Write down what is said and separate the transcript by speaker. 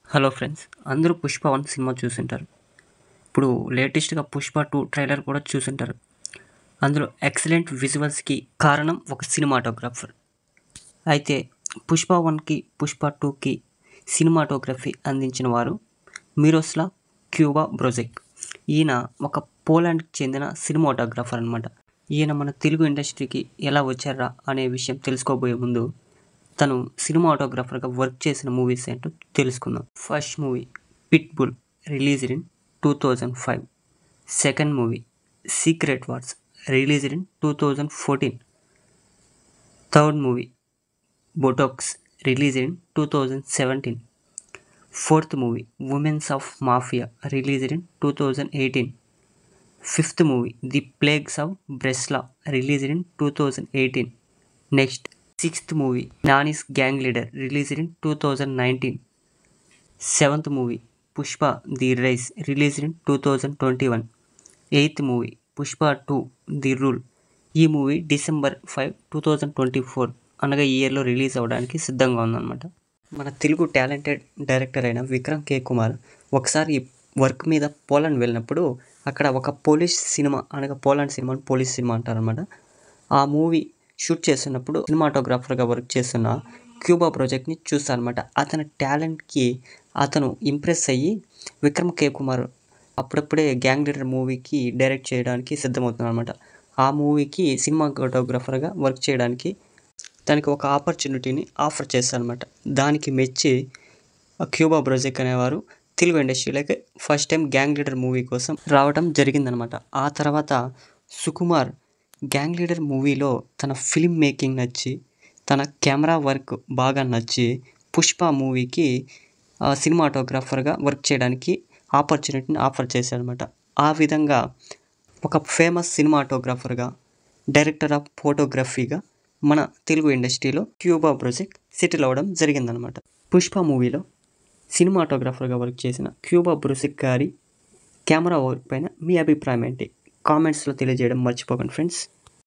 Speaker 1: Hello friends, అందరూ 'Pushpa 1' cinema చూసుంటారు. ఇప్పుడు లేటెస్ట్‌గా 'పుష్ప 2' ట్రైలర్ కూడా చూసుంటారు. అందులో ఎక్సలెంట్ విజువల్స్‌కి కారణం ఒక సినిమాటోగ్రాఫర్. అయితే 'పుష్ప 1'కి 'పుష్ప 2'కి సినిమాటోగ్రఫీ అందించిన వారు మిరోస్లావ్ క్యూబా బ్రోజెక్. ఈయన ఒక పోలాండ్‌కి చెందిన సినిమాటోగ్రాఫర్ అన్నమాట. ఈయన మన తెలుగు ఇండస్ట్రీకి ఎలా వచ్చారా అనే విషయం తెలుసుకోబోయే ముందు తను సినిమాటోగ్రాఫర్‌గా వర్క్ చేసిన మూవీస్ ఏంటో తెలుసుకుందాం. First movie 'pit bull' released in 2005. Second movie 'secret wars' released in 2014. Third movie 'Botox' released in 2017. Fourth movie 'women's of mafia' released in 2018. Fifth movie 'the plagues of Breslau' released in 2018. Next sixth movie 'Nani's gang leader' released in 2019. Seventh movie 'Pushpa the rise' released in 2021. Eighth movie 'Pushpa 2 the rule'. ఈ movie December 5, 2024 అనగా ఈ ఇయర్లో release అవ్వడానికి సిద్ధంగా ఉందన్నమాట. మన Telugu talented director అయిన విక్రమ్ కే కుమార్ ఒకసారి వర్క్ మీద పోలాండ్ వెళ్ళినప్పుడు అక్కడ ఒక పోలిష్ సినిమా అనగా పోలాండ్ సినిమాని పోలిష్ సినిమా అంటారనమాట. ఆ మూవీ షూట్ చేస్తున్నప్పుడు సినిమాటోగ్రాఫర్గా వర్క్ చేస్తున్న క్యూబా ప్రాజెక్ట్ని చూస్తారనమాట. అతని టాలెంట్కి అతను ఇంప్రెస్ అయ్యి విక్రమ్ కే కుమార్ అప్పుడప్పుడే గ్యాంగ్ లీడర్ మూవీకి డైరెక్ట్ చేయడానికి సిద్ధమవుతున్నాడు అనమాట. ఆ మూవీకి సినిమాటోగ్రాఫర్గా వర్క్ చేయడానికి తనకి ఒక ఆపర్చునిటీని ఆఫర్ చేస్తారనమాట. దానికి మెచ్చి క్యూబా బ్రోజెక్ అనేవారు తెలుగు ఇండస్ట్రీలోకి first time gang leader movie కోసం రావడం జరిగిందనమాట. ఆ తర్వాత సుకుమార్ గ్యాంగ్ లీడర్ మూవీలో తన ఫిల్మ్ మేకింగ్ నచ్చి, తన కెమెరా వర్క్ బాగా నచ్చి పుష్ప మూవీకి సినిమాటోగ్రాఫర్గా వర్క్ చేయడానికి ఆపర్చునిటీని ఆఫర్ చేశారనమాట. ఆ విధంగా ఒక ఫేమస్ సినిమాటోగ్రాఫర్గా, డైరెక్టర్ ఆఫ్ ఫోటోగ్రఫీగా మన తెలుగు ఇండస్ట్రీలో క్యూబా బ్రోజెక్ సెటిల్ అవ్వడం జరిగిందనమాట. పుష్ప మూవీలో సినిమాటోగ్రాఫర్గా వర్క్ చేసిన క్యూబా బ్రోజెక్ గారి కెమెరా వర్క్ పైన మీ అభిప్రాయం ఏంటి? కామెంట్స్లో తెలియజేయడం మర్చిపోకండి ఫ్రెండ్స్.